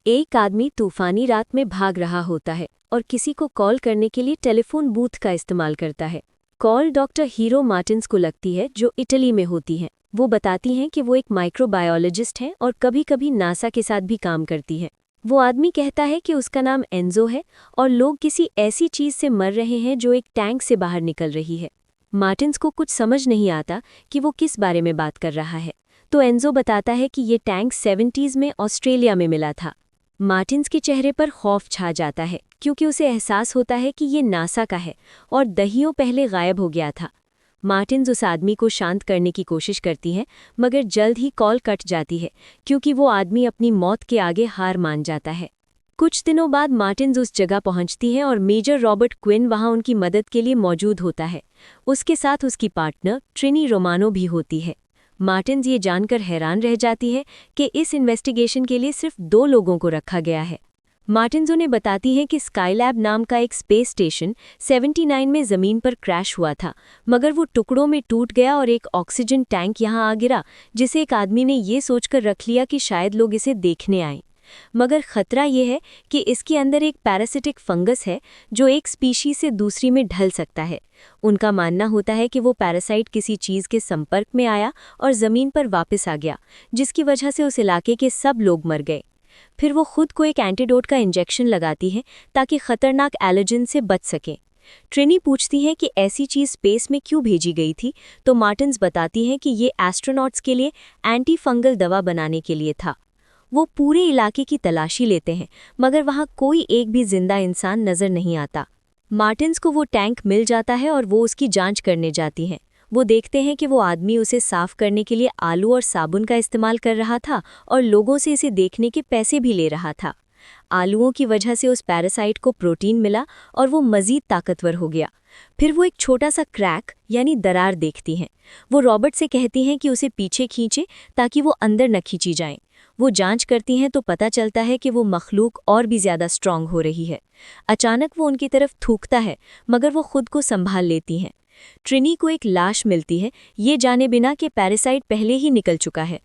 एक आदमी तूफानी रात में भाग रहा होता है और किसी को कॉल करने के लिए टेलीफोन बूथ का इस्तेमाल करता है। कॉल डॉक्टर हीरो मार्टिन्स को लगती है, जो इटली में होती हैं। वो बताती हैं कि वो एक माइक्रोबायोलॉजिस्ट हैं और कभी-कभी नासा के साथ भी काम करती हैं। वो आदमी कहता है कि उसका नाम एंजो है और लोग किसी ऐसी चीज़ से मर रहे हैं जो एक टैंक से बाहर निकल रही है। मार्टिन्स को कुछ समझ नहीं आता कि वो किस बारे में बात कर रहा है, तो एंजो बताता है कि ये टैंक 70s में ऑस्ट्रेलिया में मिला था। मार्टिन्स के चेहरे पर खौफ छा जाता है, क्योंकि उसे एहसास होता है कि ये नासा का है और दहियों पहले गायब हो गया था। मार्टिन्स उस आदमी को शांत करने की कोशिश करती है, मगर जल्द ही कॉल कट जाती है, क्योंकि वो आदमी अपनी मौत के आगे हार मान जाता है। कुछ दिनों बाद मार्टिन्स उस जगह पहुंचती है और मेजर रॉबर्ट क्विन वहां उनकी मदद के लिए मौजूद होता है। उसके साथ उसकी पार्टनर ट्रिनी रोमानो भी होती है। मार्टिन्स ये जानकर हैरान रह जाती है कि इस इन्वेस्टिगेशन के लिए सिर्फ 2 लोगों को रखा गया है। मार्टिन्स उन्हें बताती है कि स्काईलैब नाम का एक स्पेस स्टेशन 79 में ज़मीन पर क्रैश हुआ था, मगर वो टुकड़ों में टूट गया और एक ऑक्सीजन टैंक यहाँ आ गिरा, जिसे एक आदमी ने ये सोचकर रख लिया कि शायद लोग इसे देखने आएं। मगर खतरा यह है कि इसके अंदर एक पैरासिटिक फंगस है जो एक स्पीशी से दूसरी में ढल सकता है। उनका मानना होता है कि वो पैरासाइट किसी चीज़ के संपर्क में आया और ज़मीन पर वापस आ गया, जिसकी वजह से उस इलाके के सब लोग मर गए। फिर वो खुद को एक एंटीडोट का इंजेक्शन लगाती है ताकि खतरनाक एलर्जन से बच सकें। ट्रिनी पूछती है कि ऐसी चीज़ स्पेस में क्यों भेजी गई थी, तो मार्टिन्स बताती हैं कि ये एस्ट्रोनॉट्स के लिए एंटी फंगल दवा बनाने के लिए था। वो पूरे इलाके की तलाशी लेते हैं, मगर वहाँ कोई एक भी जिंदा इंसान नजर नहीं आता। मार्टिन्स को वो टैंक मिल जाता है और वो उसकी जांच करने जाती हैं। वो देखते हैं कि वो आदमी उसे साफ करने के लिए आलू और साबुन का इस्तेमाल कर रहा था और लोगों से इसे देखने के पैसे भी ले रहा था। आलूओं की वजह से उस पैरासाइट को प्रोटीन मिला और वो मजीद ताकतवर हो गया। फिर वो एक छोटा सा क्रैक यानी दरार देखती हैं। वो रॉबर्ट से कहती हैं कि उसे पीछे खींचे ताकि वो अंदर न खींची जाएं। वो जांच करती हैं तो पता चलता है कि वो मखलूक और भी ज़्यादा स्ट्रांग हो रही है। अचानक वो उनकी तरफ थूकता है, मगर वो खुद को संभाल लेती हैं। ट्रिनी को एक लाश मिलती है, ये जाने बिना कि पैरासाइट पहले ही निकल चुका है।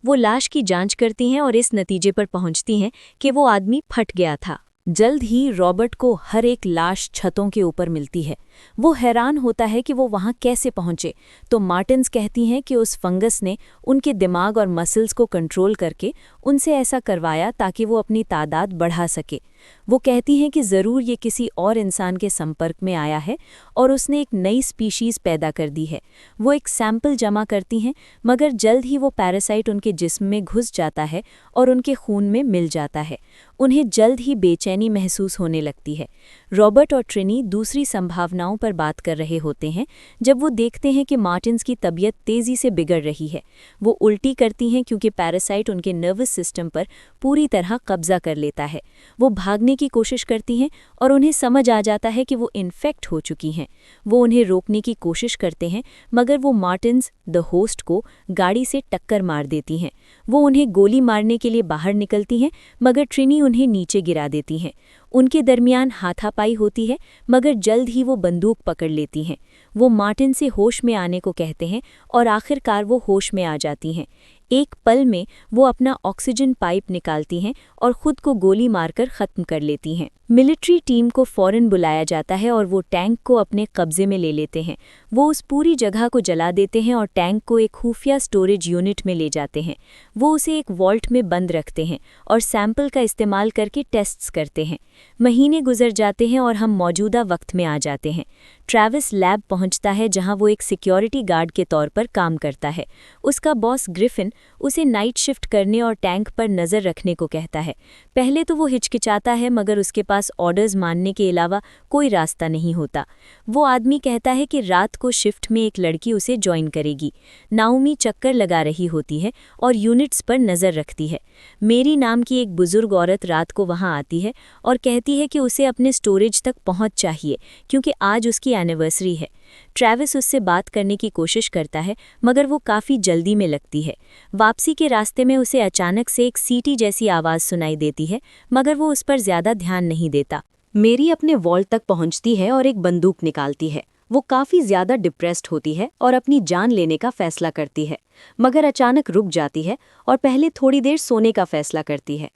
वो लाश की जांच करती हैं और इस नतीजे पर पहुंचती हैं कि वो आदमी फट गया था। जल्द ही रॉबर्ट को हर एक लाश छतों के ऊपर मिलती है। वो हैरान होता है कि वो वहाँ कैसे पहुँचे, तो मार्टिन्स कहती हैं कि उस फंगस ने उनके दिमाग और मसल्स को कंट्रोल करके उनसे ऐसा करवाया ताकि वो अपनी तादाद बढ़ा सके। वो कहती हैं कि ज़रूर ये किसी और इंसान के संपर्क में आया है और उसने एक नई स्पीशीज़ पैदा कर दी है। वो एक सैंपल जमा करती हैं, मगर जल्द ही वो पैरासाइट उनके जिस्म में घुस जाता है और उनके खून में मिल जाता है। उन्हें जल्द ही बेचैनी महसूस होने लगती है। रॉबर्ट और ट्रिनी दूसरी संभावनाओं पर बात कर रहे होते हैं जब वो देखते हैं कि मार्टिन्स की तबीयत तेज़ी से बिगड़ रही है। वो उल्टी करती हैं क्योंकि पैरासाइट उनके नर्वस सिस्टम पर पूरी तरह कब्जा कर लेता है। वो भागने की कोशिश करती हैं और उन्हें समझ आ जाता है कि वो इन्फेक्ट हो चुकी हैं। वो उन्हें रोकने की कोशिश करते हैं, मगर वो मार्टिन्स द होस्ट को गाड़ी से टक्कर मार देती हैं। वो उन्हें गोली मारने के लिए बाहर निकलती हैं, मगर ट्रिनी उन्हें नीचे गिरा देती हैं। उनके दरमियान हाथापाई होती है, मगर जल्द ही वो बंदूक पकड़ लेती हैं। वो मार्टिन से होश में आने को कहते हैं और आखिरकार वो होश में आ जाती हैं। एक पल में वो अपना ऑक्सीजन पाइप निकालती हैं और खुद को गोली मारकर ख़त्म कर लेती हैं। मिलिट्री टीम को फ़ौरन बुलाया जाता है और वो टैंक को अपने कब्जे में ले लेते हैं। वो उस पूरी जगह को जला देते हैं और टैंक को एक खुफिया स्टोरेज यूनिट में ले जाते हैं। वो उसे एक वॉल्ट में बंद रखते हैं और सैंपल का इस्तेमाल करके टेस्ट्स करते हैं। महीने गुजर जाते हैं और हम मौजूदा वक्त में आ जाते हैं। ट्रैविस लैब पहुंचता है, जहां वो एक सिक्योरिटी गार्ड के तौर पर काम करता है। उसका बॉस ग्रिफिन उसे नाइट शिफ्ट करने और टैंक पर नज़र रखने को कहता है। पहले तो वो हिचकिचाता है, मगर उसके पास ऑर्डर्स मानने के अलावा कोई रास्ता नहीं होता। वो आदमी कहता है कि रात को शिफ्ट में एक लड़की उसे ज्वाइन करेगी। नाओमी चक्कर लगा रही होती है और यूनिट्स पर नज़र रखती है। मेरी नाम की एक बुजुर्ग औरत रात को वहाँ आती है और कहती है कि उसे अपने स्टोरेज तक पहुँच चाहिए, क्योंकि आज उसकी एनिवर्सरी है। ट्रैविस उससे बात करने की कोशिश करता है, मगर वो काफ़ी जल्दी में लगती है। वापसी के रास्ते में उसे अचानक से एक सीटी जैसी आवाज़ सुनाई देती है, मगर वो उस पर ज़्यादा ध्यान नहीं देता। मेरी अपने वॉल्ट तक पहुंचती है और एक बंदूक निकालती है। वो काफ़ी ज़्यादा डिप्रेस्ड होती है और अपनी जान लेने का फ़ैसला करती है, मगर अचानक रुक जाती है और पहले थोड़ी देर सोने का फ़ैसला करती है।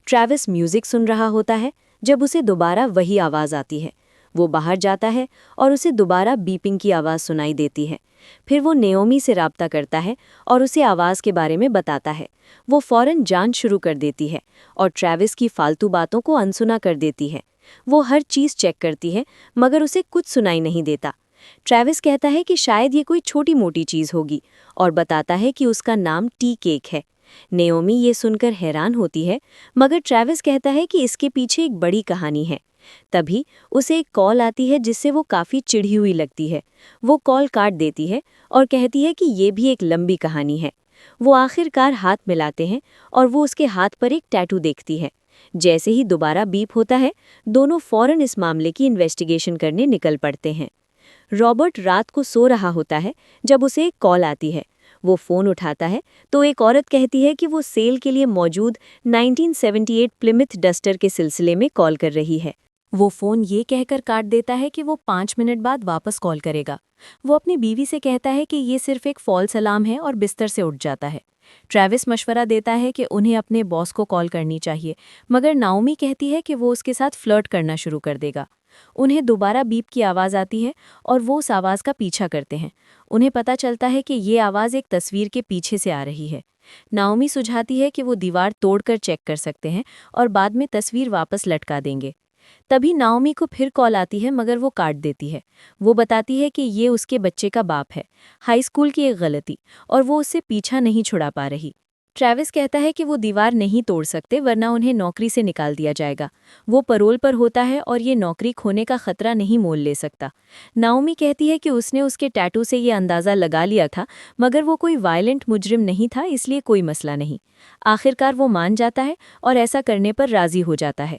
ट्रैविस म्यूजिक सुन रहा होता है जब उसे दोबारा वही आवाज़ आती है। वो बाहर जाता है और उसे दोबारा बीपिंग की आवाज़ सुनाई देती है। फिर वो नेओमी से राब्ता करता है और उसे आवाज़ के बारे में बताता है। वो फ़ौरन जांच शुरू कर देती है और ट्रैविस की फालतू बातों को अनसुना कर देती है। वो हर चीज़ चेक करती है मगर उसे कुछ सुनाई नहीं देता। ट्रैविस कहता है कि शायद ये कोई छोटी मोटी चीज़ होगी और बताता है कि उसका नाम टी केक है। नेओमी ये सुनकर हैरान होती है मगर ट्रैविस कहता है कि इसके पीछे एक बड़ी कहानी है। तभी उसे एक कॉल आती है जिससे वो काफ़ी चिढ़ी हुई लगती है। वो कॉल काट देती है और कहती है कि ये भी एक लंबी कहानी है। वो आखिरकार हाथ मिलाते हैं और वो उसके हाथ पर एक टैटू देखती है। जैसे ही दोबारा बीप होता है, दोनों फौरन इस मामले की इन्वेस्टिगेशन करने निकल पड़ते हैं। रॉबर्ट रात को सो रहा होता है जब उसे एक कॉल आती है। वो फ़ोन उठाता है तो एक औरत कहती है कि वो सेल के लिए मौजूद 1978 प्लिमिथ डस्टर के सिलसिले में कॉल कर रही है। वो फ़ोन ये कहकर काट देता है कि वो 5 मिनट बाद वापस कॉल करेगा। वो अपनी बीवी से कहता है कि ये सिर्फ एक फॉल्स अलार्म है और बिस्तर से उठ जाता है। ट्रैविस मशवरा देता है कि उन्हें अपने बॉस को कॉल करनी चाहिए, मगर नाओमी कहती है कि वो उसके साथ फ्लर्ट करना शुरू कर देगा। उन्हें दोबारा बीप की आवाज़ आती है और वो उस आवाज़ का पीछा करते हैं। उन्हें पता चलता है कि ये आवाज़ एक तस्वीर के पीछे से आ रही है। नाओमी सुझाती है कि वो दीवार तोड़कर चेक कर सकते हैं और बाद में तस्वीर वापस लटका देंगे। तभी नाओमी को फिर कॉल आती है मगर वो काट देती है। वो बताती है कि ये उसके बच्चे का बाप है, हाई स्कूल की एक गलती, और वो उससे पीछा नहीं छुड़ा पा रही। ट्रैविस कहता है कि वो दीवार नहीं तोड़ सकते वरना उन्हें नौकरी से निकाल दिया जाएगा। वो परोल पर होता है और ये नौकरी खोने का खतरा नहीं मोल ले सकता। नाओमी कहती है कि उसने उसके टैटू से ये अंदाज़ा लगा लिया था मगर वो कोई वायलेंट मुजरिम नहीं था, इसलिए कोई मसला नहीं। आखिरकार वो मान जाता है और ऐसा करने पर राज़ी हो जाता है।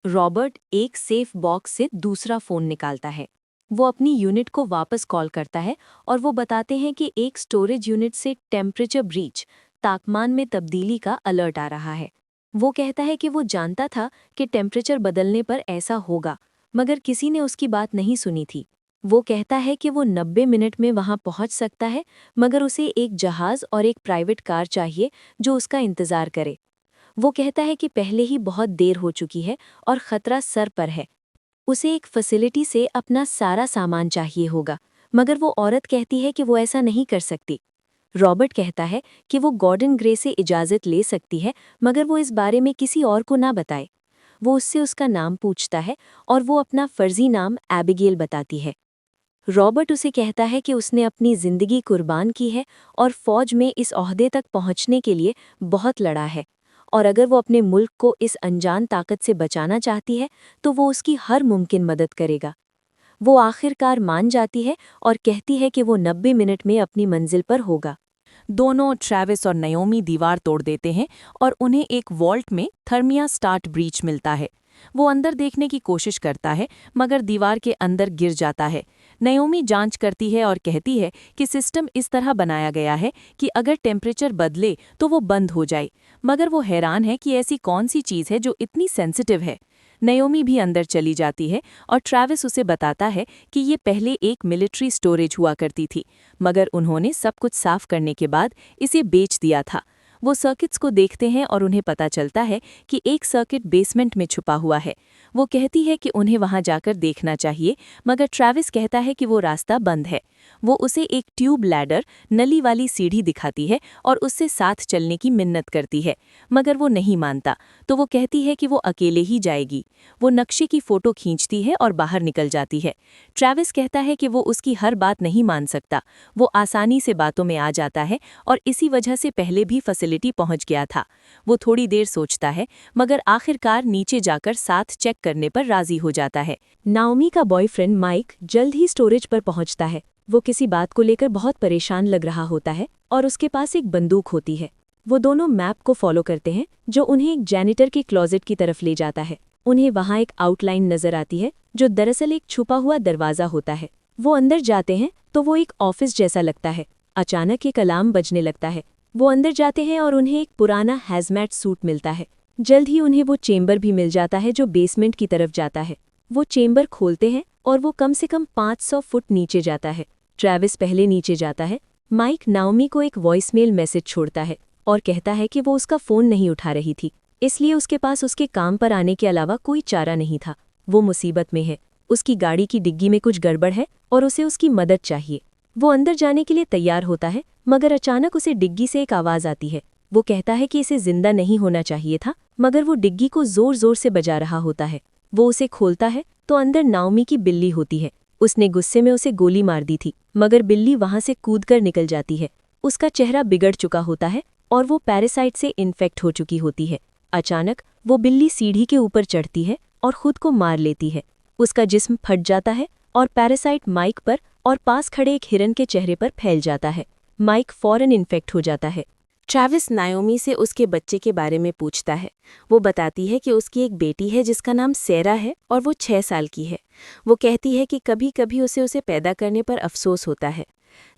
रॉबर्ट एक सेफ बॉक्स से दूसरा फ़ोन निकालता है। वो अपनी यूनिट को वापस कॉल करता है और वो बताते हैं कि एक स्टोरेज यूनिट से टेम्परेचर ब्रीच, तापमान में तब्दीली का अलर्ट आ रहा है। वो कहता है कि वो जानता था कि टेम्परेचर बदलने पर ऐसा होगा, मगर किसी ने उसकी बात नहीं सुनी थी। वो कहता है कि वो 90 मिनट में वहाँ पहुँच सकता है, मगर उसे एक जहाज़ और एक प्राइवेट कार चाहिए जो उसका इंतज़ार करे। वो कहता है कि पहले ही बहुत देर हो चुकी है और ख़तरा सर पर है। उसे एक फैसिलिटी से अपना सारा सामान चाहिए होगा, मगर वो औरत कहती है कि वो ऐसा नहीं कर सकती। रॉबर्ट कहता है कि वो गॉर्डन ग्रे से इजाज़त ले सकती है, मगर वो इस बारे में किसी और को ना बताए। वो उससे उसका नाम पूछता है और वो अपना फ़र्ज़ी नाम एबिगेल बताती है। रॉबर्ट उसे कहता है कि उसने अपनी ज़िंदगी कुर्बान की है और फ़ौज में इस ओहदे तक पहुंचने के लिए बहुत लड़ा है, और अगर वो अपने मुल्क को इस अनजान ताकत से बचाना चाहती है तो वो उसकी हर मुमकिन मदद करेगा। वो आखिरकार मान जाती है और कहती है कि वो 90 मिनट में अपनी मंजिल पर होगा। दोनों, ट्रैविस और नयोमी, दीवार तोड़ देते हैं और उन्हें एक वॉल्ट में थर्मिया स्टार्ट ब्रीच मिलता है। वो अंदर देखने की कोशिश करता है मगर दीवार के अंदर गिर जाता है। नयोमी जांच करती है और कहती है कि सिस्टम इस तरह बनाया गया है कि अगर टेम्परेचर बदले तो वो बंद हो जाए, मगर वो हैरान है कि ऐसी कौन सी चीज़ है जो इतनी सेंसिटिव है। नयोमी भी अंदर चली जाती है और ट्रैविस उसे बताता है कि ये पहले एक मिलिट्री स्टोरेज हुआ करती थी, मगर उन्होंने सब कुछ साफ करने के बाद इसे बेच दिया था। वो सर्किट्स को देखते हैं और उन्हें पता चलता है कि एक सर्किट बेसमेंट में छुपा हुआ है। वो कहती है कि उन्हें वहां जाकर देखना चाहिए, मगर ट्रैविस कहता है कि वो रास्ता बंद है। वो उसे एक ट्यूब लैडर, नली वाली सीढ़ी दिखाती है और उससे साथ चलने की मिन्नत करती है, मगर वो नहीं मानता, तो वो कहती है कि वो अकेले ही जाएगी। वो नक्शे की फ़ोटो खींचती है और बाहर निकल जाती है। ट्रैविस कहता है कि वो उसकी हर बात नहीं मान सकता। वो आसानी से बातों में आ जाता है और इसी वजह से पहले भी फैसिलिटी पहुंच गया था। वो थोड़ी देर सोचता है मगर आखिरकार नीचे जाकर साथ चेक करने पर राजी हो जाता है। नाओमी का बॉयफ्रेंड माइक जल्द ही स्टोरेज पर पहुंचता है। वो किसी बात को लेकर बहुत परेशान लग रहा होता है और उसके पास एक बंदूक होती है। वो दोनों मैप को फॉलो करते हैं जो उन्हें एक जैनिटर के क्लोजेट की तरफ ले जाता है। उन्हें वहां एक आउटलाइन नजर आती है जो दरअसल एक छुपा हुआ दरवाज़ा होता है। वो अंदर जाते हैं तो वो एक ऑफिस जैसा लगता है। अचानक एक अलार्म बजने लगता है। वो अंदर जाते हैं और उन्हें एक पुराना हैज़मैट सूट मिलता है। जल्द ही उन्हें वो चेंबर भी मिल जाता है जो बेसमेंट की तरफ जाता है। वो चेंबर खोलते हैं और वो कम से कम 500 फुट नीचे जाता है। ट्रैविस पहले नीचे जाता है। माइक नाओमी को एक वॉइसमेल मैसेज छोड़ता है और कहता है कि वो उसका फ़ोन नहीं उठा रही थी। इसलिए उसके पास उसके काम पर आने के अलावा कोई चारा नहीं था। वो मुसीबत में है, उसकी गाड़ी की डिग्गी में कुछ गड़बड़ है और उसे उसकी मदद चाहिए। वो अंदर जाने के लिए तैयार होता है, मगर अचानक उसे डिग्गी से एक आवाज़ आती है। वो कहता है कि इसे जिंदा नहीं होना चाहिए था, मगर वो डिग्गी को जोर जोर से बजा रहा होता है। वो उसे खोलता है तो अंदर नाओमी की बिल्ली होती है। उसने गुस्से में उसे गोली मार दी थी, मगर बिल्ली वहां से कूदकर निकल जाती है। उसका चेहरा बिगड़ चुका होता है और वो पैरासाइट से इन्फेक्ट हो चुकी होती है। अचानक वो बिल्ली सीढ़ी के ऊपर चढ़ती है और खुद को मार लेती है। उसका जिस्म फट जाता है और पैरासाइट माइक पर और पास खड़े एक हिरन के चेहरे पर फैल जाता है। माइक फौरन इन्फेक्ट हो जाता है। ट्रैविस नाओमी से उसके बच्चे के बारे में पूछता है। वो बताती है कि उसकी एक बेटी है जिसका नाम सेरा है और वो 6 साल की है। वो कहती है कि कभी कभी उसे पैदा करने पर अफसोस होता है।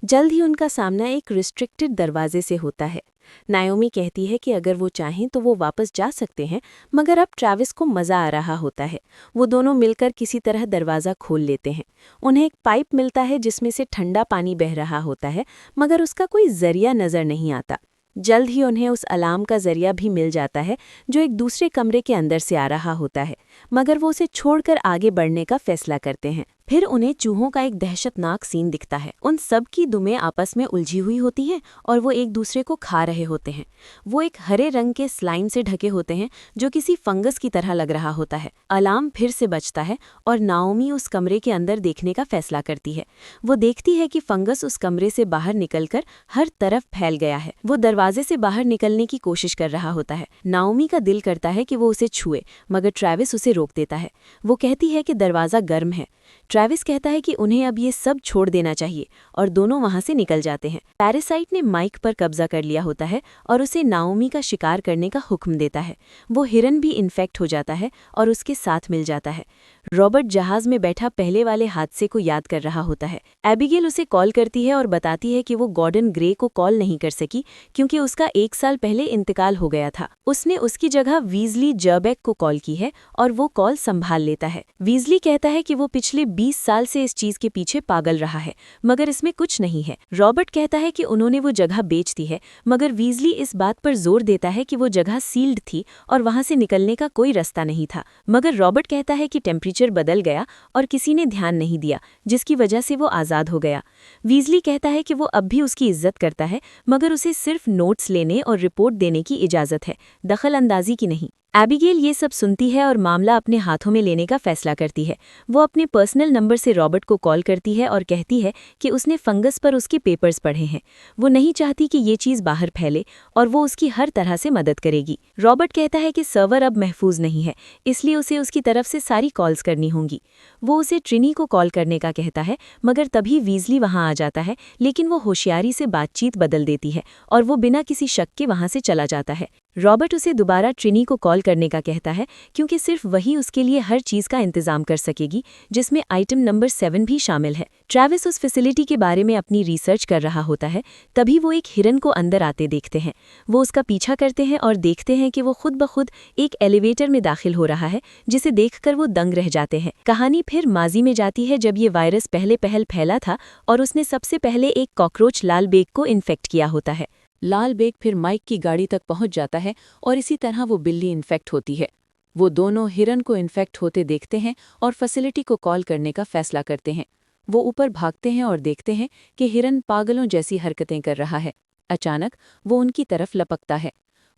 जल्द ही उनका सामना एक रिस्ट्रिक्टेड दरवाजे से होता है। नाओमी कहती है कि अगर वो चाहें तो वो वापस जा सकते हैं, मगर अब ट्रैविस को मज़ा आ रहा होता है। वो दोनों मिलकर किसी तरह दरवाज़ा खोल लेते हैं। उन्हें एक पाइप मिलता है जिसमें से ठंडा पानी बह रहा होता है, मगर उसका कोई जरिया नज़र नहीं आता। जल्द ही उन्हें उस अलार्म का जरिया भी मिल जाता है जो एक दूसरे कमरे के अंदर से आ रहा होता है, मगर वो उसे छोड़कर आगे बढ़ने का फैसला करते हैं। फिर उन्हें चूहों का एक दहशतनाक सीन दिखता है। उन सब की दुमें आपस में उलझी हुई होती हैं और वो एक दूसरे को खा रहे होते हैं। वो एक हरे रंग के स्लाइम से ढके होते हैं जो किसी फंगस की तरह लग रहा होता है। अलार्म फिर से बजता है और नाओमी उस कमरे के अंदर देखने का फैसला करती है। वो देखती है कि फंगस उस कमरे से बाहर निकलकर हर तरफ फैल गया है। वो दरवाजे से बाहर निकलने की कोशिश कर रहा होता है। नाओमी का दिल करता है कि वो उसे छुए, मगर ट्रैविस उसे रोक देता है। वो कहती है कि दरवाज़ा गर्म है। ट्रैविस कहता है कि उन्हें अब ये सब छोड़ देना चाहिए और दोनों वहां से निकल जाते हैं। पैरासाइट ने माइक पर कब्जा कर लिया होता है और उसे नाओमी का शिकार करने का हुक्म देता है। वो हिरन भी इन्फेक्ट हो जाता है और उसके साथ मिल जाता है। रॉबर्ट जहाज में बैठा पहले वाले हादसे को याद कर रहा होता है। एबिगेल उसे कॉल करती है और बताती है कि वो गॉर्डन ग्रे को कॉल नहीं कर सकी क्योंकि उसका 1 साल पहले इंतकाल हो गया था। उसने उसकी जगह वीजली जर्बैक को कॉल की है और वो कॉल संभाल लेता है। वीजली कहता है कि वो पिछले 20 साल से इस चीज के पीछे पागल रहा है, मगर इसमें कुछ नहीं है। रॉबर्ट कहता है कि उन्होंने वो जगह बेच दी है, मगर वीजली इस बात पर जोर देता है कि वो जगह सील्ड थी और वहां से निकलने का कोई रास्ता नहीं था। मगर रॉबर्ट कहता है कि टेम्परेचर बदल गया और किसी ने ध्यान नहीं दिया, जिसकी वजह से वो आज़ाद हो गया। वीजली कहता है कि वो अब भी उसकी इज्जत करता है, मगर उसे सिर्फ नोट्स लेने और रिपोर्ट देने की इजाज़त है, दखल अंदाजी की नहीं। एबिगेल ये सब सुनती है और मामला अपने हाथों में लेने का फैसला करती है। वो अपने पर्सनल नंबर से रॉबर्ट को कॉल करती है और कहती है कि उसने फंगस पर उसके पेपर्स पढ़े हैं। वो नहीं चाहती कि ये चीज़ बाहर फैले और वो उसकी हर तरह से मदद करेगी। रॉबर्ट कहता है कि सर्वर अब महफूज नहीं है, इसलिए उसे उसकी तरफ से सारी कॉल्स करनी होंगी। वो उसे ट्रिनी को कॉल करने का कहता है, मगर तभी वीजली वहाँ आ जाता है, लेकिन वो होशियारी से बातचीत बदल देती है और वो बिना किसी शक के वहाँ से चला जाता है। रॉबर्ट उसे दोबारा ट्रिनी को कॉल करने का कहता है क्योंकि सिर्फ वही उसके लिए हर चीज़ का इंतजाम कर सकेगी, जिसमें आइटम नंबर 7 भी शामिल है। ट्रैविस उस फैसिलिटी के बारे में अपनी रिसर्च कर रहा होता है, तभी वो एक हिरन को अंदर आते देखते हैं। वो उसका पीछा करते हैं और देखते हैं कि वो खुद ब खुद एक एलिवेटर में दाखिल हो रहा है, जिसे देखकर वो दंग रह जाते हैं। कहानी फिर माजी में जाती है जब ये वायरस पहले फैला था और उसने सबसे पहले एक कॉकरोच लाल बेग को इन्फेक्ट किया होता है। लाल बेग फिर माइक की गाड़ी तक पहुंच जाता है और इसी तरह वो बिल्ली इन्फेक्ट होती है। वो दोनों हिरन को इन्फेक्ट होते देखते हैं और फैसिलिटी को कॉल करने का फैसला करते हैं। वो ऊपर भागते हैं और देखते हैं कि हिरन पागलों जैसी हरकतें कर रहा है। अचानक वो उनकी तरफ लपकता है।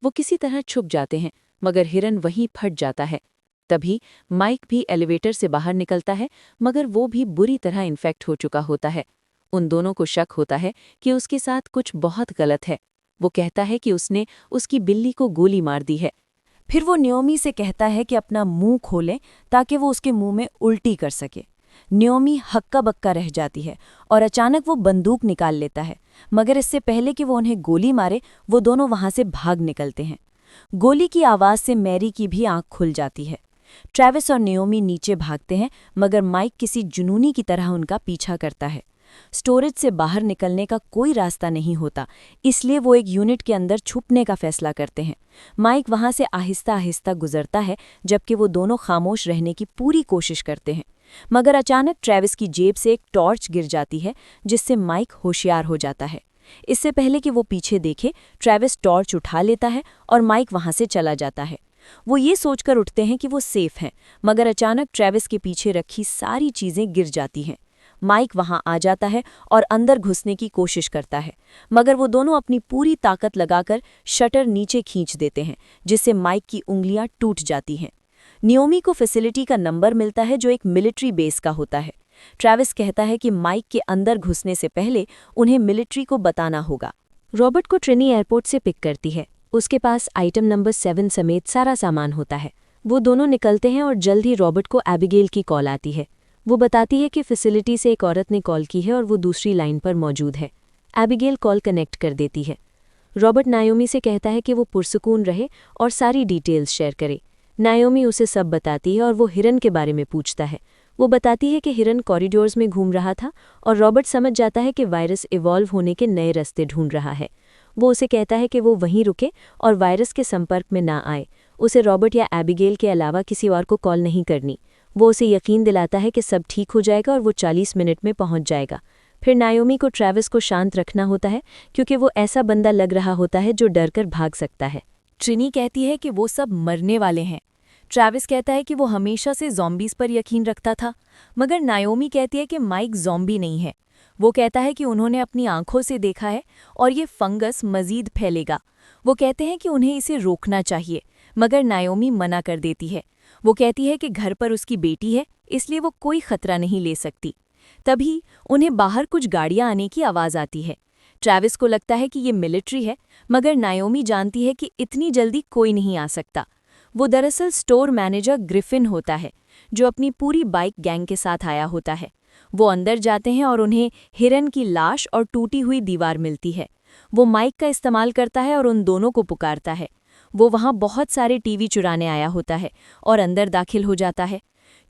वो किसी तरह छुप जाते हैं, मगर हिरन वहीं फट जाता है। तभी माइक भी एलिवेटर से बाहर निकलता है, मगर वो भी बुरी तरह इन्फेक्ट हो चुका होता है। उन दोनों को शक होता है कि उसके साथ कुछ बहुत गलत है। वो कहता है कि उसने उसकी बिल्ली को गोली मार दी है। फिर वो न्योमी से कहता है कि अपना मुंह खोलें ताकि वो उसके मुंह में उल्टी कर सके। न्योमी हक्का बक्का रह जाती है और अचानक वो बंदूक निकाल लेता है, मगर इससे पहले कि वो उन्हें गोली मारे, वो दोनों वहां से भाग निकलते हैं। गोली की आवाज़ से मैरी की भी आंख खुल जाती है। ट्रैविस और न्योमी नीचे भागते हैं, मगर माइक किसी जुनूनी की तरह उनका पीछा करता है। स्टोरेज से बाहर निकलने का कोई रास्ता नहीं होता, इसलिए वो एक यूनिट के अंदर छुपने का फैसला करते हैं। माइक वहां से आहिस्ता आहिस्ता गुजरता है, जबकि वो दोनों खामोश रहने की पूरी कोशिश करते हैं। मगर अचानक ट्रैविस की जेब से एक टॉर्च गिर जाती है, जिससे माइक होशियार हो जाता है। इससे पहले कि वो पीछे देखे, ट्रैविस टॉर्च उठा लेता है और माइक वहां से चला जाता है। वो ये सोचकर उठते हैं कि वो सेफ हैं, मगर अचानक ट्रेविस के पीछे रखी सारी चीजें गिर जाती हैं। माइक वहां आ जाता है और अंदर घुसने की कोशिश करता है, मगर वो दोनों अपनी पूरी ताकत लगाकर शटर नीचे खींच देते हैं, जिससे माइक की उंगलियां टूट जाती हैं। नियोमी को फैसिलिटी का नंबर मिलता है जो एक मिलिट्री बेस का होता है। ट्रेविस कहता है कि माइक के अंदर घुसने से पहले उन्हें मिलिट्री को बताना होगा। रॉबर्ट को ट्रिनी एयरपोर्ट से पिक करती है। उसके पास आइटम नंबर 7 समेत सारा सामान होता है। वो दोनों निकलते हैं और जल्द ही रॉबर्ट को एबिगेल की कॉल आती है। वो बताती है कि फैसिलिटी से एक औरत ने कॉल की है और वो दूसरी लाइन पर मौजूद है। एबिगेल कॉल कनेक्ट कर देती है। रॉबर्ट नायोमी से कहता है कि वो पुरसुकून रहे और सारी डिटेल्स शेयर करे। नायोमी उसे सब बताती है और वो हिरन के बारे में पूछता है। वो बताती है कि हिरन कॉरिडोर्स में घूम रहा था और रॉबर्ट समझ जाता है कि वायरस इवॉल्व होने के नए रास्ते ढूंढ रहा है। वो उसे कहता है कि वो वहीं रुके और वायरस के संपर्क में ना आए। उसे रॉबर्ट या एबिगेल के अलावा किसी और को कॉल नहीं करनी। वो उसे यकीन दिलाता है कि सब ठीक हो जाएगा और वो 40 मिनट में पहुंच जाएगा। फिर नायोमी को ट्रेविस को शांत रखना होता है, क्योंकि वो ऐसा बंदा लग रहा होता है जो डरकर भाग सकता है। ट्रिनी कहती है कि वो सब मरने वाले हैं। ट्रेविस कहता है कि वो हमेशा से ज़ॉम्बीज़ पर यकीन रखता था, मगर नायोमी कहती है कि माइक ज़ॉम्बी नहीं है। वो कहता है कि उन्होंने अपनी आंखों से देखा है और ये फंगस मज़ीद फैलेगा। वो कहते हैं कि उन्हें इसे रोकना चाहिए, मगर नायोमी मना कर देती है। वो कहती है कि घर पर उसकी बेटी है, इसलिए वो कोई खतरा नहीं ले सकती। तभी उन्हें बाहर कुछ गाड़ियां आने की आवाज़ आती है। ट्रेविस को लगता है कि ये मिलिट्री है, मगर नायोमी जानती है कि इतनी जल्दी कोई नहीं आ सकता। वो दरअसल स्टोर मैनेजर ग्रिफिन होता है, जो अपनी पूरी बाइक गैंग के साथ आया होता है। वो अंदर जाते हैं और उन्हें हिरन की लाश और टूटी हुई दीवार मिलती है। वो माइक का इस्तेमाल करता है और उन दोनों को पुकारता है। वो वहाँ बहुत सारे टीवी चुराने आया होता है और अंदर दाखिल हो जाता है।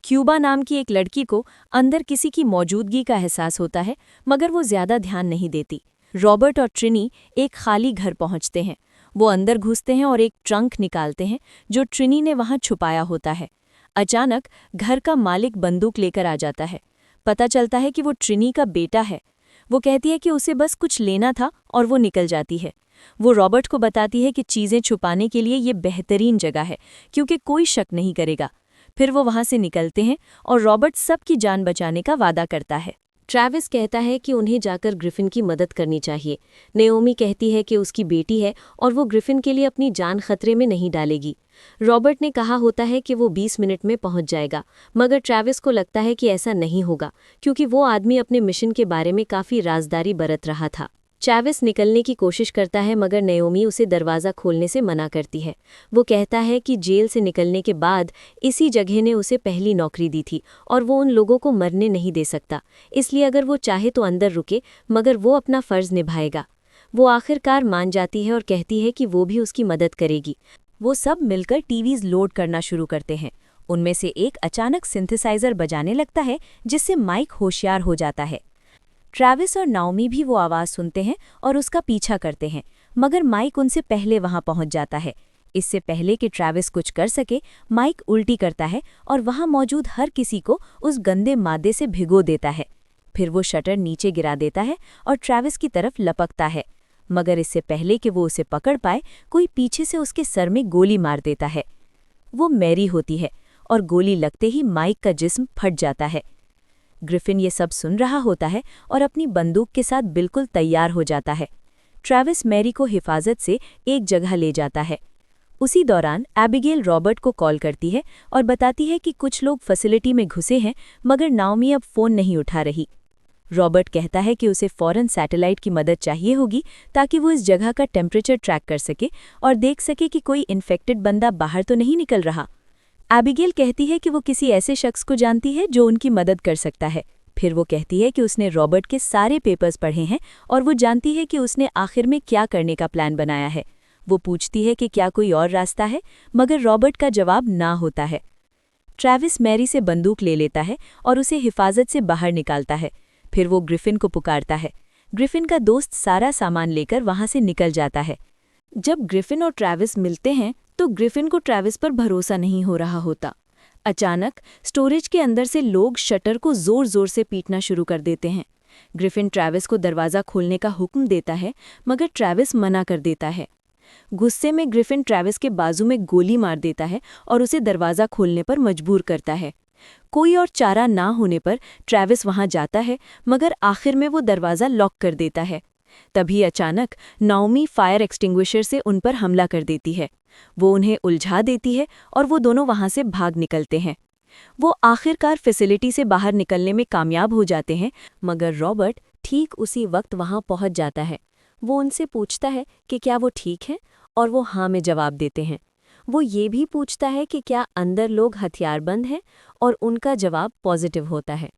क्यूबा नाम की एक लड़की को अंदर किसी की मौजूदगी का एहसास होता है, मगर वो ज़्यादा ध्यान नहीं देती। रॉबर्ट और ट्रिनी एक खाली घर पहुँचते हैं। वो अंदर घुसते हैं और एक ट्रंक निकालते हैं जो ट्रिनी ने वहाँ छुपाया होता है। अचानक घर का मालिक बंदूक लेकर आ जाता है। पता चलता है कि वो ट्रिनी का बेटा है। वो कहती है कि उसे बस कुछ लेना था और वो निकल जाती है। वो रॉबर्ट को बताती है कि चीज़ें छुपाने के लिए ये बेहतरीन जगह है, क्योंकि कोई शक नहीं करेगा। फिर वो वहाँ से निकलते हैं और रॉबर्ट सबकी जान बचाने का वादा करता है। ट्रेविस कहता है कि उन्हें जाकर ग्रिफिन की मदद करनी चाहिए। नायोमी कहती है कि उसकी बेटी है और वो ग्रिफिन के लिए अपनी जान खतरे में नहीं डालेगी। रॉबर्ट ने कहा होता है कि वो 20 मिनट में पहुंच जाएगा, मगर ट्रेविस को लगता है कि ऐसा नहीं होगा, क्योंकि वो आदमी अपने मिशन के बारे में काफ़ी राजदारी बरत रहा था। ट्रेविस निकलने की कोशिश करता है, मगर नायोमी उसे दरवाज़ा खोलने से मना करती है। वो कहता है कि जेल से निकलने के बाद इसी जगह ने उसे पहली नौकरी दी थी और वो उन लोगों को मरने नहीं दे सकता, इसलिए अगर वो चाहे तो अंदर रुके, मगर वो अपना फ़र्ज़ निभाएगा। वो आखिरकार मान जाती है और कहती है कि वो भी उसकी मदद करेगी। वो सब मिलकर टीवीज़ लोड करना शुरू करते हैं। उनमें से एक अचानक सिंथेसाइज़र बजाने लगता है, जिससे माइक होशियार हो जाता है। ट्रेविस और नाओमी भी वो आवाज़ सुनते हैं और उसका पीछा करते हैं, मगर माइक उनसे पहले वहां पहुंच जाता है। इससे पहले कि ट्रेविस कुछ कर सके, माइक उल्टी करता है और वहां मौजूद हर किसी को उस गंदे मादे से भिगो देता है। फिर वो शटर नीचे गिरा देता है और ट्रेविस की तरफ लपकता है, मगर इससे पहले कि वो उसे पकड़ पाए, कोई पीछे से उसके सर में गोली मार देता है। वो मैरी होती है और गोली लगते ही माइक का जिस्म फट जाता है। ग्रिफिन ये सब सुन रहा होता है और अपनी बंदूक के साथ बिल्कुल तैयार हो जाता है। ट्रेविस मैरी को हिफाजत से एक जगह ले जाता है। उसी दौरान एबिगेल रॉबर्ट को कॉल करती है और बताती है कि कुछ लोग फैसिलिटी में घुसे हैं, मगर नाओमी अब फ़ोन नहीं उठा रही। रॉबर्ट कहता है कि उसे फ़ौरन सैटेलाइट की मदद चाहिए होगी, ताकि वो इस जगह का टेम्परेचर ट्रैक कर सके और देख सके कि कोई इन्फेक्टेड बंदा बाहर तो नहीं निकल रहा। एबिगेल कहती है कि वो किसी ऐसे शख्स को जानती है जो उनकी मदद कर सकता है। फिर वो कहती है कि उसने रॉबर्ट के सारे पेपर्स पढ़े हैं और वो जानती है कि उसने आखिर में क्या करने का प्लान बनाया है। वो पूछती है कि क्या कोई और रास्ता है, मगर रॉबर्ट का जवाब ना होता है। ट्रेविस मैरी से बंदूक ले लेता है और उसे हिफाजत से बाहर निकालता है। फिर वो ग्रिफिन को पुकारता है। ग्रिफिन का दोस्त सारा सामान लेकर वहां से निकल जाता है। जब ग्रिफिन और ट्रेविस मिलते हैं तो ग्रिफिन को ट्रेविस पर भरोसा नहीं हो रहा होता। अचानक स्टोरेज के अंदर से लोग शटर को जोर जोर से पीटना शुरू कर देते हैं। ग्रिफिन ट्रेविस को दरवाज़ा खोलने का हुक्म देता है, मगर ट्रेविस मना कर देता है। गुस्से में ग्रिफिन ट्रैविस के बाजू में गोली मार देता है और उसे दरवाज़ा खोलने पर मजबूर करता है। कोई और चारा ना होने पर ट्रैविस वहां जाता है, मगर आखिर में वो दरवाज़ा लॉक कर देता है। तभी अचानक नाओमी फायर एक्सटिंग्विशर से उन पर हमला कर देती है। वो उन्हें उलझा देती है और वो दोनों वहां से भाग निकलते हैं। वो आखिरकार फैसिलिटी से बाहर निकलने में कामयाब हो जाते हैं, मगर रॉबर्ट ठीक उसी वक्त वहां पहुंच जाता है। वो उनसे पूछता है कि क्या वो ठीक हैं, और वो हाँ में जवाब देते हैं। वो ये भी पूछता है कि क्या अंदर लोग हथियारबंद हैं, और उनका जवाब पॉजिटिव होता है।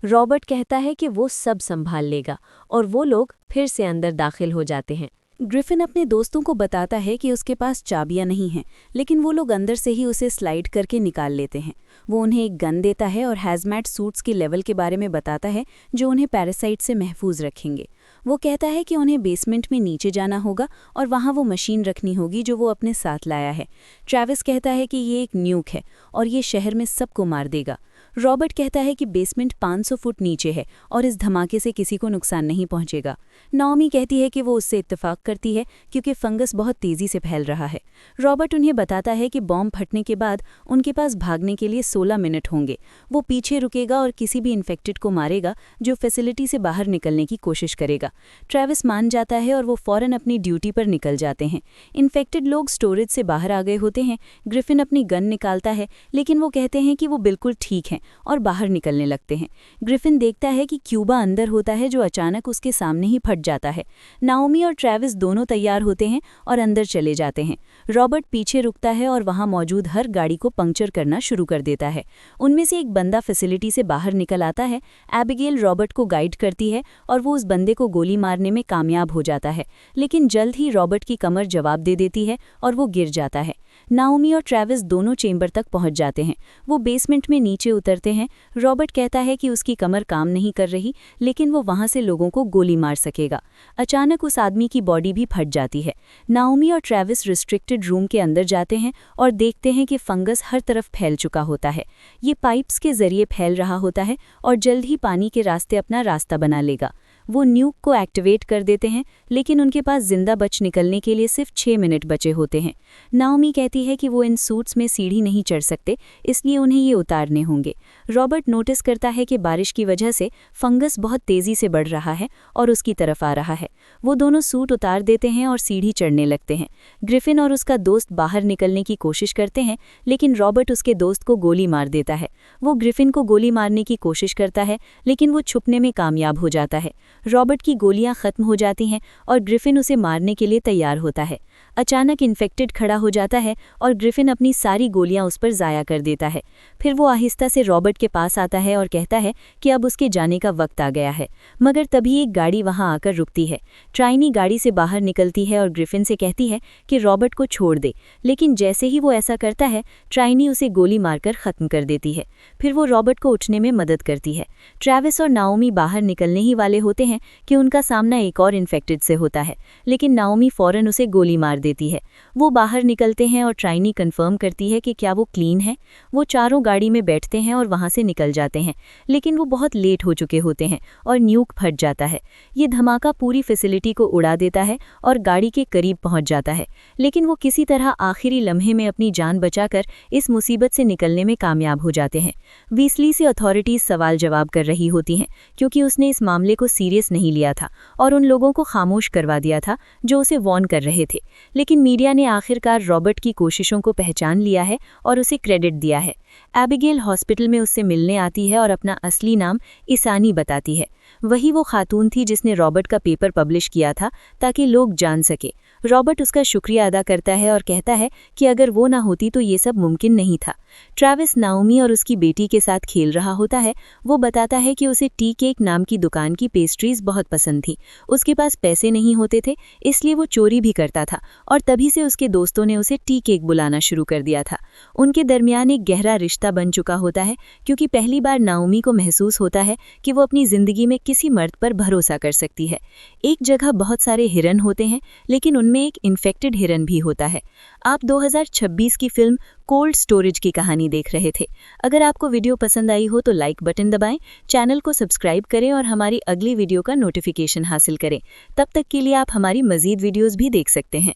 रॉबर्ट कहता है कि वो सब संभाल लेगा, और वो लोग फिर से अंदर दाखिल हो जाते हैं। ग्रिफिन अपने दोस्तों को बताता है कि उसके पास चाबियां नहीं हैं, लेकिन वो लोग अंदर से ही उसे स्लाइड करके निकाल लेते हैं। वो उन्हें एक गन देता है और हैजमैट सूट्स के लेवल के बारे में बताता है जो उन्हें पैरासाइट से महफूज रखेंगे। वो कहता है कि उन्हें बेसमेंट में नीचे जाना होगा और वहाँ वो मशीन रखनी होगी जो वो अपने साथ लाया है। ट्रैविस कहता है कि ये एक न्यूक है और ये शहर में सबको मार देगा। रॉबर्ट कहता है कि बेसमेंट 500 फुट नीचे है और इस धमाके से किसी को नुकसान नहीं पहुंचेगा। नाओमी कहती है कि वो उससे इत्तेफाक करती है क्योंकि फंगस बहुत तेज़ी से फैल रहा है। रॉबर्ट उन्हें बताता है कि बॉम्ब फटने के बाद उनके पास भागने के लिए 16 मिनट होंगे। वो पीछे रुकेगा और किसी भी इन्फेक्टेड को मारेगा जो फैसिलिटी से बाहर निकलने की कोशिश करेगा। ट्रैविस मान जाता है और वो फौरन अपनी ड्यूटी पर निकल जाते हैं। इन्फेक्टेड लोग स्टोरेज से बाहर आ गए होते हैं। ग्रिफिन अपनी गन निकालता है, लेकिन वो कहते हैं कि वो बिल्कुल ठीक हैं और बाहर निकलने लगते हैं। ग्रिफिन देखता है कि क्यूबा अंदर होता है जो अचानक उसके सामने ही फट जाता है। नाओमी और ट्रैविस दोनों तैयार होते हैं और अंदर चले जाते हैं। रॉबर्ट पीछे रुकता है और वहां मौजूद हर गाड़ी को पंक्चर करना शुरू कर देता है। उनमें से एक बंदा फैसिलिटी से बाहर निकल आता है। एबिगेल रॉबर्ट को गाइड करती है और वो उस बंदे को गोली मारने में कामयाब हो जाता है, लेकिन जल्द ही रॉबर्ट की कमर जवाब दे देती है और वो गिर जाता है। नाओमी और ट्रैविस दोनों चेंबर तक पहुंच जाते हैं। वो बेसमेंट में नीचे उतरते हैं। रॉबर्ट कहता है कि उसकी कमर काम नहीं कर रही, लेकिन वो वहां से लोगों को गोली मार सकेगा। अचानक उस आदमी की बॉडी भी फट जाती है। नाओमी और ट्रैविस रिस्ट्रिक्टेड रूम के अंदर जाते हैं और देखते हैं कि फंगस हर तरफ फैल चुका होता है। ये पाइप्स के जरिए फैल रहा होता है और जल्द ही पानी के रास्ते अपना रास्ता बना लेगा। वो न्यूक को एक्टिवेट कर देते हैं, लेकिन उनके पास जिंदा बच निकलने के लिए सिर्फ 6 मिनट बचे होते हैं। नाओमी कहती है कि वो इन सूट्स में सीढ़ी नहीं चढ़ सकते, इसलिए उन्हें ये उतारने होंगे। रॉबर्ट नोटिस करता है कि बारिश की वजह से फंगस बहुत तेज़ी से बढ़ रहा है और उसकी तरफ आ रहा है। वो दोनों सूट उतार देते हैं और सीढ़ी चढ़ने लगते हैं। ग्रिफिन और उसका दोस्त बाहर निकलने की कोशिश करते हैं, लेकिन रॉबर्ट उसके दोस्त को गोली मार देता है। वो ग्रिफिन को गोली मारने की कोशिश करता है, लेकिन वो छुपने में कामयाब हो जाता है। रॉबर्ट की गोलियां खत्म हो जाती हैं और ग्रिफिन उसे मारने के लिए तैयार होता है। अचानक इन्फेक्टेड खड़ा हो जाता है और ग्रिफिन अपनी सारी गोलियां उस पर ज़ाया कर देता है। फिर वो आहिस्ता से रॉबर्ट के पास आता है और कहता है कि अब उसके जाने का वक्त आ गया है, मगर तभी एक गाड़ी वहां आकर रुकती है। ट्राइनी गाड़ी से बाहर निकलती है और ग्रिफिन से कहती है कि रॉबर्ट को छोड़ दे, लेकिन जैसे ही वो ऐसा करता है, ट्राइनी उसे गोली मारकर ख़त्म कर देती है। फिर वो रॉबर्ट को उठने में मदद करती है। ट्रैविस और नाओमी बाहर निकलने ही वाले होते हैं कि उनका सामना एक और इन्फेक्टेड से होता है, लेकिन नाओमी फौरन उसे गोली मार देती है। वो बाहर निकलते हैं और ट्राइनी कंफर्म करती है कि क्या वो क्लीन है। वो चारों गाड़ी में बैठते हैं और वहां से निकल जाते हैं, लेकिन वो बहुत लेट हो चुके होते हैं और न्यूक फट जाता है। ये धमाका पूरी फैसिलिटी को उड़ा देता है और गाड़ी के करीब पहुंच जाता है, लेकिन वो किसी तरह आखिरी लम्हे में अपनी जान बचाकर इस मुसीबत से निकलने में कामयाब हो जाते हैं। वीसली से अथॉरिटीज़ सवाल जवाब कर रही होती हैं क्योंकि उसने इस मामले को सीरियस नहीं लिया था और उन लोगों को खामोश करवा दिया था जो उसे वॉर्न कर रहे थे। लेकिन मीडिया ने आखिरकार रॉबर्ट की कोशिशों को पहचान लिया है और उसे क्रेडिट दिया है। एबिगेल हॉस्पिटल में उससे मिलने आती है और अपना असली नाम इसानी बताती है। वही वो खातून थी जिसने रॉबर्ट का पेपर पब्लिश किया था ताकि लोग जान सके। रॉबर्ट उसका शुक्रिया अदा करता है और कहता है कि अगर वो ना होती तो ये सब मुमकिन नहीं था। ट्रैविस नाओमी और उसकी बेटी के साथ खेल रहा होता है। वो बताता है कि उसे टी केक नाम की दुकान की पेस्ट्रीज बहुत पसंद थी। उसके पास पैसे नहीं होते थे, इसलिए वो चोरी भी करता था और तभी से उसके दोस्तों ने उसे टी केक बुलाना शुरू कर दिया था। उनके दरमियान एक गहरा रिश्ता बन चुका होता है क्योंकि पहली बार नाओमी को महसूस होता है कि वो अपनी ज़िंदगी में किसी मर्द पर भरोसा कर सकती है। एक जगह बहुत सारे हिरन होते हैं, लेकिन उनमें एक इन्फेक्टेड हिरन भी होता है। आप 2026 की फिल्म कोल्ड स्टोरेज की कहानी देख रहे थे। अगर आपको वीडियो पसंद आई हो तो लाइक बटन दबाएं, चैनल को सब्सक्राइब करें और हमारी अगली वीडियो का नोटिफिकेशन हासिल करें। तब तक के लिए आप हमारी मज़ीद वीडियोज़ भी देख सकते हैं।